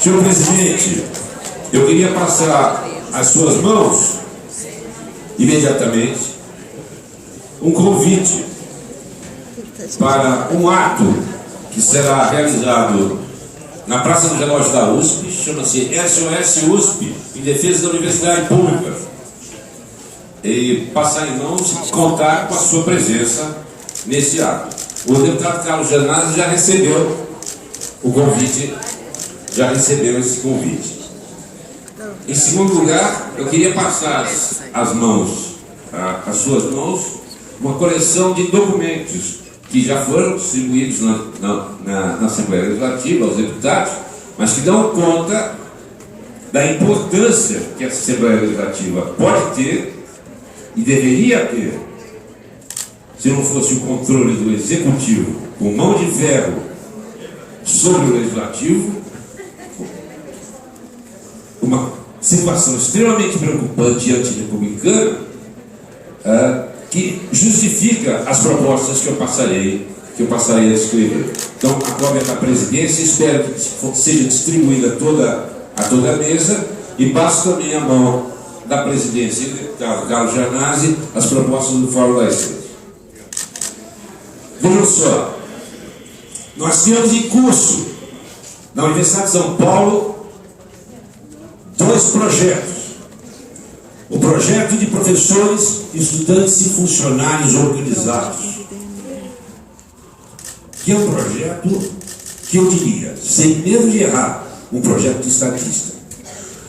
Senhor presidente, eu queria passar às suas mãos, imediatamente, um convite para um ato que será realizado na Praça do Relógio da USP, chama-se SOS USP, em defesa da Universidade Pública. E passar em mãos e contar com a sua presença nesse ato. O deputado Carlos Janazzi já recebeu o convite, já recebeu esse convite. Em segundo lugar, eu queria passar às suas mãos, uma coleção de documentos que já foram distribuídos na Assembleia Legislativa aos deputados, mas que dão conta da importância que essa Assembleia Legislativa pode ter e deveria ter, se não fosse o controle do Executivo com mão de ferro sobre o Legislativo, uma situação extremamente preocupante e antirrepublicana, que justifica as propostas que eu passarei a escrever. Então, a cópia da presidência, espero que seja distribuída a toda a mesa, e passo também a mão da presidência e do deputado Carlos Janazzi as propostas do Fórum das Seis. Vejam só, nós temos em curso, na Universidade de São Paulo, dois projetos. O projeto de professores, estudantes e funcionários organizados, que é um projeto que eu diria, sem medo de errar, um projeto de estatista.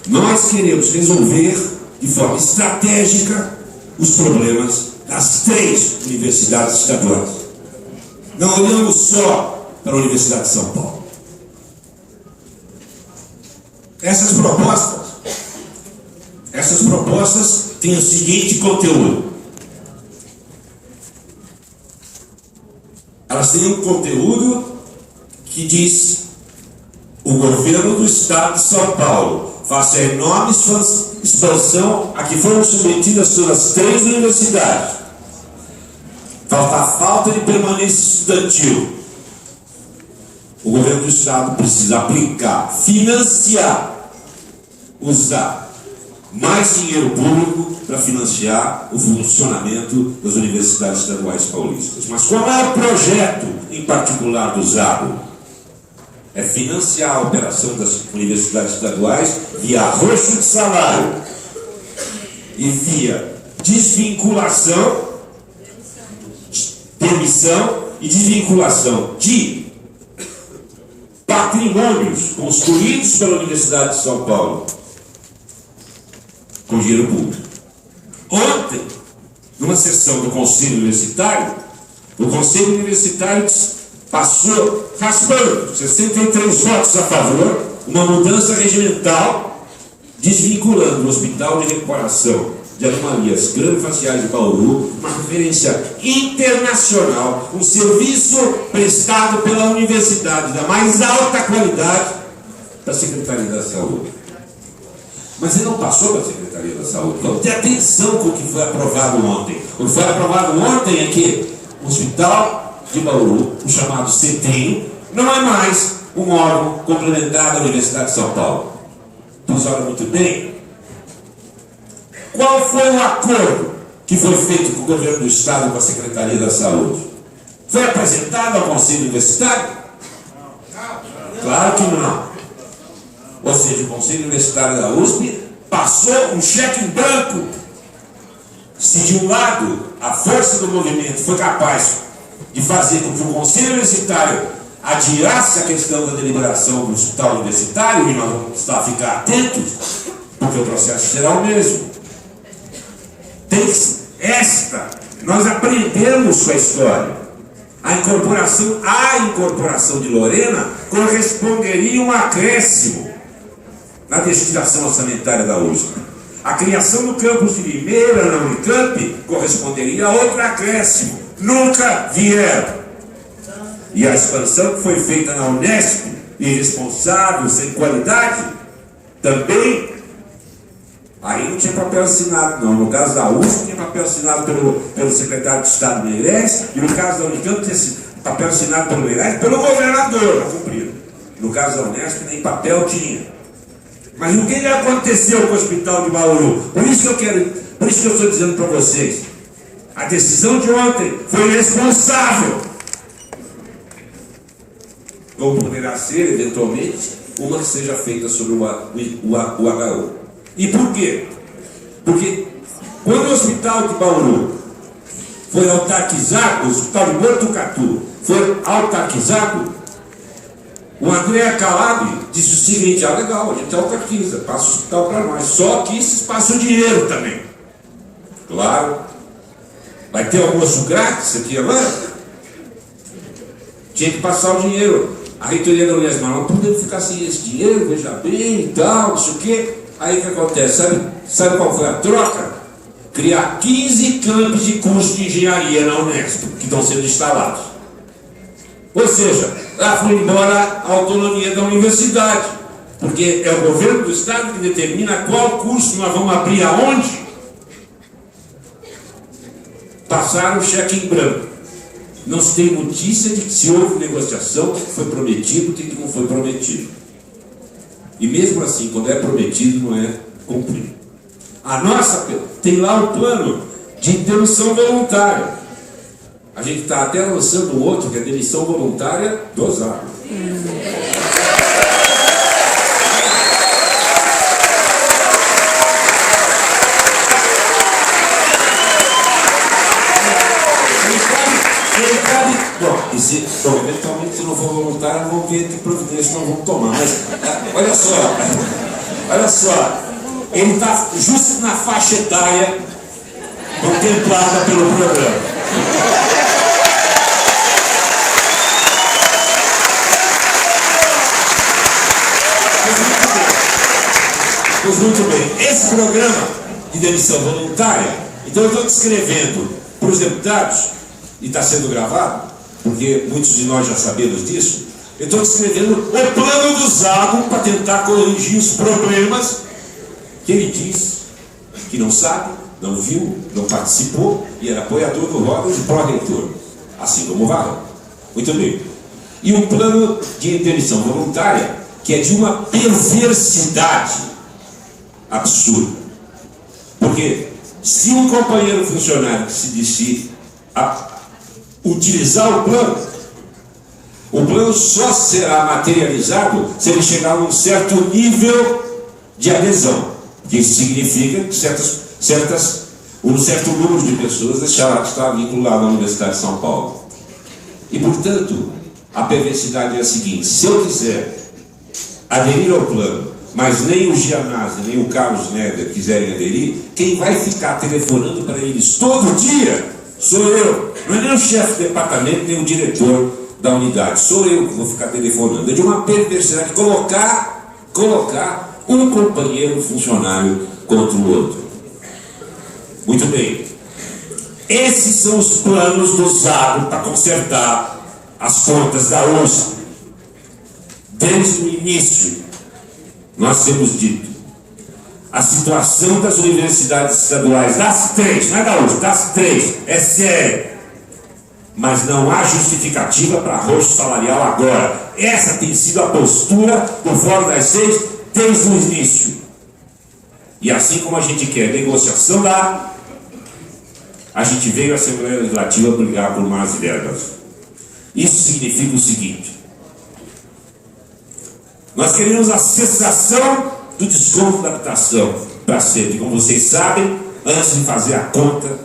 Nós queremos resolver de forma estratégica os problemas das 3 universidades estaduais. Não olhamos só para a Universidade de São Paulo. Essas propostas têm o seguinte conteúdo. Elas têm um conteúdo que diz: o governo do Estado de São Paulo faça a enorme expansão a que foram submetidas suas 3 universidades. Falta de permanência estudantil. O governo do Estado precisa aplicar, financiar, usar mais dinheiro público para financiar o funcionamento das universidades estaduais paulistas. Mas qual é o projeto em particular do usado? É financiar a operação das universidades estaduais via arroxo de salário e via desvinculação, demissão e desvinculação de patrimônios construídos pela Universidade de São Paulo com dinheiro público. Ontem, numa sessão do Conselho Universitário, o Conselho Universitário passou, raspando 63 votos a favor, uma mudança regimental, desvinculando o Hospital de Recuperação de Anomalias Crâniofaciais de Bauru, uma referência internacional, um serviço prestado pela universidade da mais alta qualidade, para a Secretaria da Saúde. Mas ele não passou para a Secretaria da Saúde. Vamos ter atenção com o que foi aprovado ontem. O que foi aprovado ontem é que o Hospital de Bauru, o chamado CETEM, não é mais um órgão complementar da Universidade de São Paulo. Então, olha muito bem. Qual foi o acordo que foi feito com o governo do Estado e com a Secretaria da Saúde? Foi apresentado ao Conselho Universitário? Claro que não. Ou seja, o Conselho Universitário da USP passou um cheque em branco. Se de um lado a força do movimento foi capaz de fazer com que o Conselho Universitário adiasse a questão da deliberação do hospital universitário, e nós vamos ficar atentos, porque o processo será o mesmo. Nós aprendemos com a história. A incorporação de Lorena corresponderia a um acréscimo na destinação orçamentária da USP. A criação do campus de Limeira na Unicamp corresponderia a outro acréscimo. Nunca vieram. E a expansão que foi feita na Unesp, irresponsável, sem qualidade, também, aí não tinha papel assinado, não. No caso da USP, tinha papel assinado pelo secretário de Estado Meirelles, e no caso da Unicamp, tinha papel assinado pelo Meirelles, pelo governador, não cumpriram. No caso da Unesp, nem papel tinha. Mas o que aconteceu com o hospital de Bauru? Por isso que eu estou dizendo para vocês, a decisão de ontem foi responsável. Ou poderá ser, eventualmente, uma que seja feita sobre o HU. E por quê? Porque quando o hospital de Bauru foi autarquizado, o hospital de Botucatu foi autarquizado, o André Calab disse o seguinte: legal, a gente autarquiza, passa o hospital para nós, só que isso passa o dinheiro também. Claro, vai ter almoço grátis aqui agora? Tinha que passar o dinheiro. A reitoria da Unesp, não podemos ficar sem esse dinheiro, veja bem e tal, não sei o quê. Aí o que acontece? Sabe qual foi a troca? Criar 15 campos de curso de engenharia na Unesp, que estão sendo instalados. Ou seja, lá foi embora a autonomia da universidade, porque é o governo do estado que determina qual curso nós vamos abrir aonde. Passaram o cheque em branco. Não se tem notícia de que se houve negociação, o que foi prometido, o que não foi prometido. E mesmo assim, quando é prometido, não é cumprido. A nossa tem lá o plano de demissão voluntária. A gente está até lançando outro, que é a demissão voluntária dos árbitros. Bom, eventualmente, se não for voluntário, vamos ver que providência não vamos tomar. Mas, olha só, ele está justo na faixa etária contemplada pelo programa. Pois muito bem, esse programa de demissão voluntária, então eu estou descrevendo para os deputados, e está sendo gravado, porque muitos de nós já sabemos disso, eu estou descrevendo o plano do Zago para tentar corrigir os problemas que ele diz que não sabe, não viu, não participou e era apoiador do órgão de pró-reitor, assim como o Varão. Muito bem. E um plano de demissão voluntária que é de uma perversidade absurda. Porque se um companheiro funcionário que se decide utilizar o plano só será materializado se ele chegar a um certo nível de adesão, que isso significa que um certo número de pessoas deixará de estar vinculado à Universidade de São Paulo. E, portanto, a perversidade é a seguinte: se eu quiser aderir ao plano, mas nem o Gianazzi, nem o Carlos Neder quiserem aderir, quem vai ficar telefonando para eles todo dia sou eu. Não é nem o chefe do departamento, nem o diretor da unidade. Sou eu que vou ficar telefonando. É de uma perversidade colocar um companheiro funcionário contra o outro. Muito bem. Esses são os planos do Zago para consertar as contas da USP. Desde o início, nós temos dito, a situação das universidades estaduais, das três, não é da USP, das três, é séria. Mas não há justificativa para arroxo salarial agora. Essa tem sido a postura do Fórum das Seis desde o início. E assim como a gente quer negociação lá, a gente veio à Assembleia Legislativa brigar por mais verbas. Isso significa o seguinte: nós queremos a cessação do desconto da habitação para sempre. Como vocês sabem, antes de fazer a conta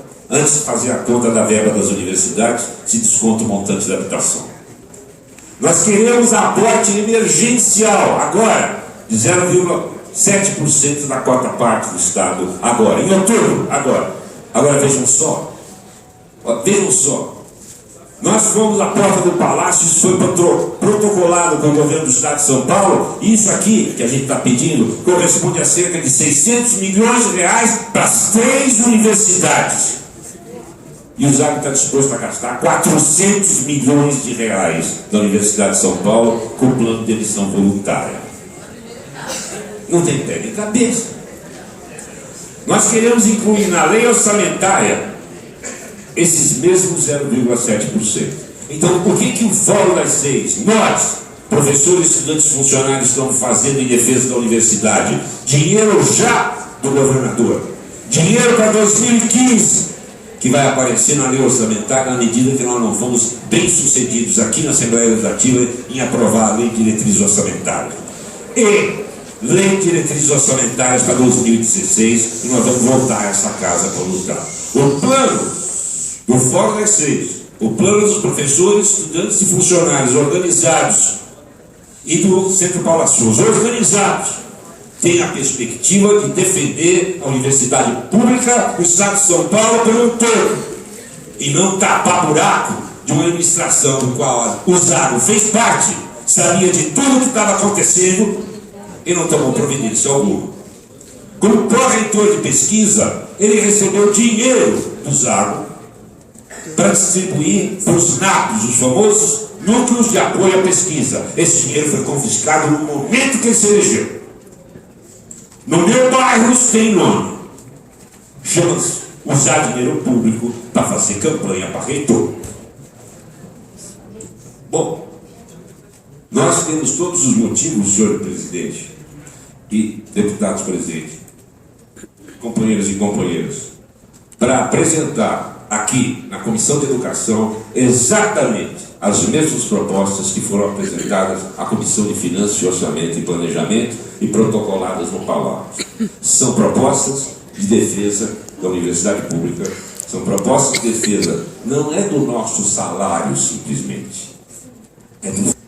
da verba das universidades, se desconta o montante da habitação. Nós queremos aporte emergencial, agora, de 0,7% da quarta parte do Estado, agora, em outubro, agora. Agora vejam só, nós fomos à porta do Palácio, isso foi protocolado com o governo do Estado de São Paulo, e isso aqui que a gente está pedindo corresponde a cerca de 600 milhões de reais para as 3 universidades. E o Zago está disposto a gastar 400 milhões de reais na Universidade de São Paulo com o plano de demissão voluntária. Não tem pé nem cabeça. Nós queremos incluir na lei orçamentária esses mesmos 0,7%. Então, por que o Fórum das Seis, nós, professores, estudantes, funcionários estão fazendo em defesa da universidade. Dinheiro já do governador. Dinheiro para 2015, que vai aparecer na lei orçamentária na medida que nós não fomos bem-sucedidos aqui na Assembleia Legislativa em aprovar a lei de diretrizes orçamentárias. E lei de diretrizes orçamentárias para 2016, e nós vamos voltar a essa casa para lutar. O plano do Fórum das Seis, o plano dos professores, estudantes e funcionários organizados e do Centro Paula Souza, organizados, tem a perspectiva de defender a universidade pública do Estado de São Paulo como um todo, e não tapar buraco de uma administração do qual o Zago fez parte, sabia de tudo que estava acontecendo e não tomou providência alguma. Como pró-reitor de pesquisa, ele recebeu dinheiro do Zago para distribuir para os NAPs, os famosos núcleos de apoio à pesquisa. Esse dinheiro foi confiscado no momento que ele se elegeu. No meu bairro tem nome. Chama-se usar dinheiro público para fazer campanha para reitor. Bom, nós temos todos os motivos, senhor presidente e deputados presentes, companheiros e companheiras, para apresentar aqui na Comissão de Educação exatamente as mesmas propostas que foram apresentadas à Comissão de Finanças, Orçamento e Planejamento e protocoladas no Palácio. São propostas de defesa da universidade pública, são propostas de defesa, não é do nosso salário simplesmente, é do...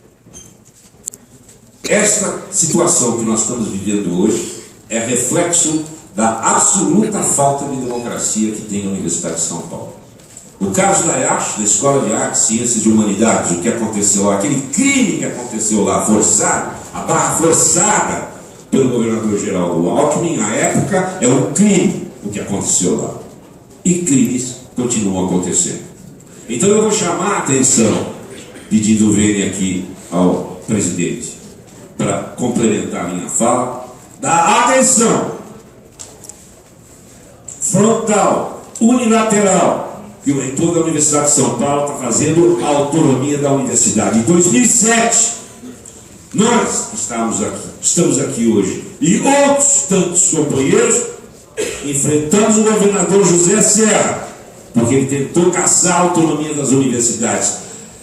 Esta situação que nós estamos vivendo hoje é reflexo da absoluta falta de democracia que tem a Universidade de São Paulo. No caso da IACH, da Escola de Artes, Ciências e Humanidades, o que aconteceu lá, aquele crime que aconteceu lá, forçado, a barra forçada pelo governador Geraldo Alckmin, na época, é um crime o que aconteceu lá. E crimes continuam acontecendo. Então eu vou chamar a atenção, pedindo o vênia aqui ao presidente, para complementar a minha fala, da atenção frontal, unilateral, que o reitor da Universidade de São Paulo está fazendo a autonomia da universidade. Em 2007, nós estamos aqui hoje, e outros tantos companheiros, enfrentamos o governador José Serra, porque ele tentou caçar a autonomia das universidades.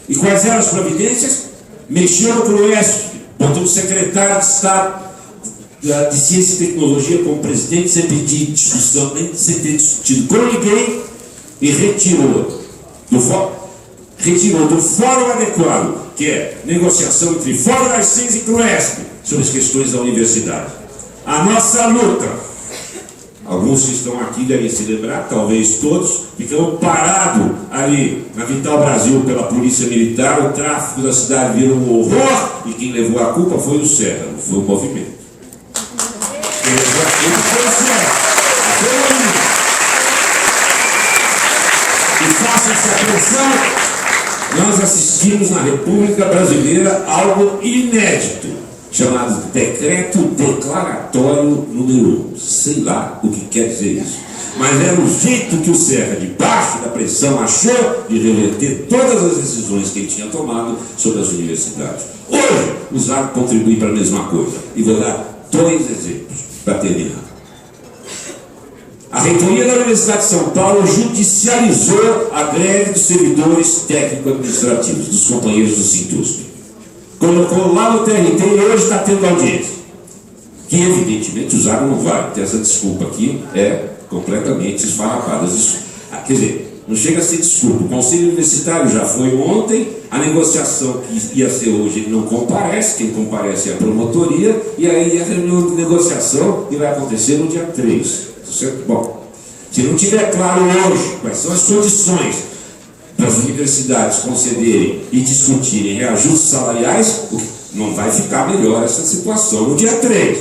E quais eram as providências? Mexeu no CRUESP, botou o secretário de Estado de Ciência e Tecnologia como presidente, sem pedir discussão, nem sem ter discutido com ninguém, e retirou do fórum adequado, que é negociação entre Fórum das Seis e CRUESP, sobre as questões da universidade. A nossa luta, alguns que estão aqui devem se lembrar, talvez todos, ficamos parados ali na Vital Brasil pela Polícia Militar, o tráfico da cidade virou um horror, e quem levou a culpa foi o Serra, não foi o movimento. E faça essa pressão, nós assistimos na República Brasileira algo inédito, chamado Decreto Declaratório número 1. Sei lá o que quer dizer isso. Mas era o jeito que o Serra, debaixo da pressão, achou de reverter todas as decisões que ele tinha tomado sobre as universidades. Hoje, o Zago contribui para a mesma coisa. E vou dar 2 exemplos para terminar. A reitoria da Universidade de São Paulo judicializou a greve dos servidores técnico-administrativos, dos companheiros do Sintusp. Colocou lá no TRT e hoje está tendo audiência. Que evidentemente o Zago não vai ter essa desculpa aqui, é completamente esfarrapada. Quer dizer, não chega a ser desculpa. O Conselho Universitário já foi ontem, a negociação que ia ser hoje ele não comparece, quem comparece é a promotoria, e aí a reunião de negociação que vai acontecer no dia 3. Certo? Bom, se não tiver claro hoje quais são as condições para as universidades concederem e discutirem reajustes salariais, não vai ficar melhor essa situação no dia 3.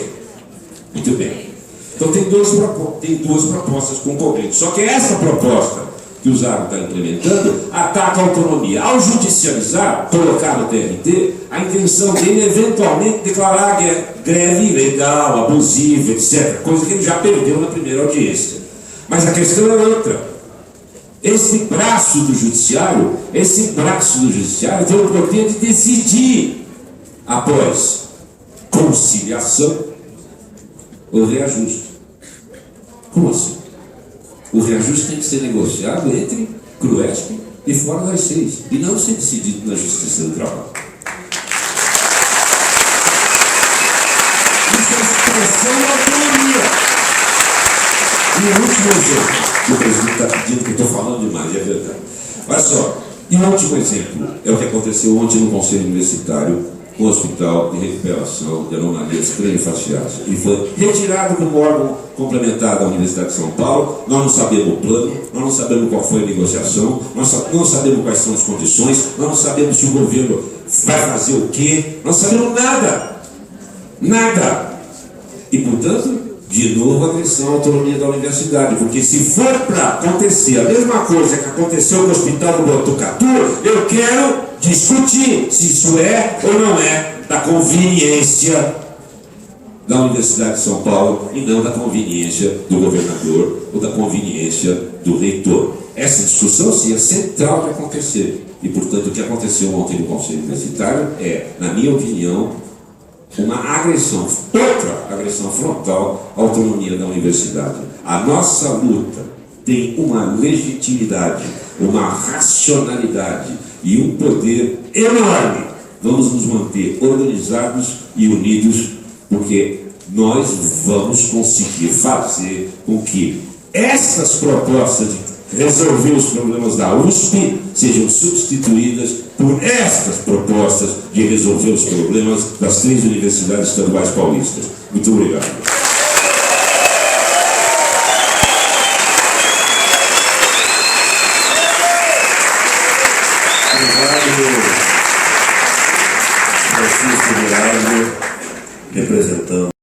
Muito bem. Então tem duas propostas concorrentes. Só que essa proposta que o Zago está implementando ataca a autonomia. Ao judicializar, colocar no TRT, a intenção dele é eventualmente declarar greve ilegal, abusiva, etc. Coisa que ele já perdeu na primeira audiência. Mas a questão é outra. Esse braço do judiciário tem o poder de decidir após conciliação, o reajuste. Como assim? O reajuste tem que ser negociado entre CRUESP e Fórum das Seis, e não ser decidido na Justiça do Trabalho. Isso é expressão da autonomia. E o último exemplo, que o presidente está pedindo, que eu estou falando demais, é verdade. Olha só, e o último exemplo é o que aconteceu ontem no Conselho Universitário, com o Hospital de Recuperação de Anomalias Craniofaciais. Ele foi retirado como órgão complementar da Universidade de São Paulo. Nós não sabemos o plano, nós não sabemos qual foi a negociação, nós não sabemos quais são as condições, nós não sabemos se o governo vai fazer o quê, nós não sabemos nada. Nada. E, portanto, de novo, agressão à autonomia da universidade, porque se for para acontecer a mesma coisa que aconteceu no Hospital do Botucatu, eu quero discutir se isso é ou não é da conveniência da Universidade de São Paulo e não da conveniência do governador ou da conveniência do reitor. Essa discussão sim é central de acontecer. E, portanto, o que aconteceu ontem no Conselho Universitário é, na minha opinião, uma agressão, outra agressão frontal à autonomia da universidade. A nossa luta tem uma legitimidade, uma racionalidade e um poder enorme. Vamos nos manter organizados e unidos, porque nós vamos conseguir fazer com que essas propostas de resolver os problemas da USP sejam substituídas por estas propostas de resolver os problemas das 3 universidades estaduais paulistas. Muito obrigado. Francisco Miralho, representando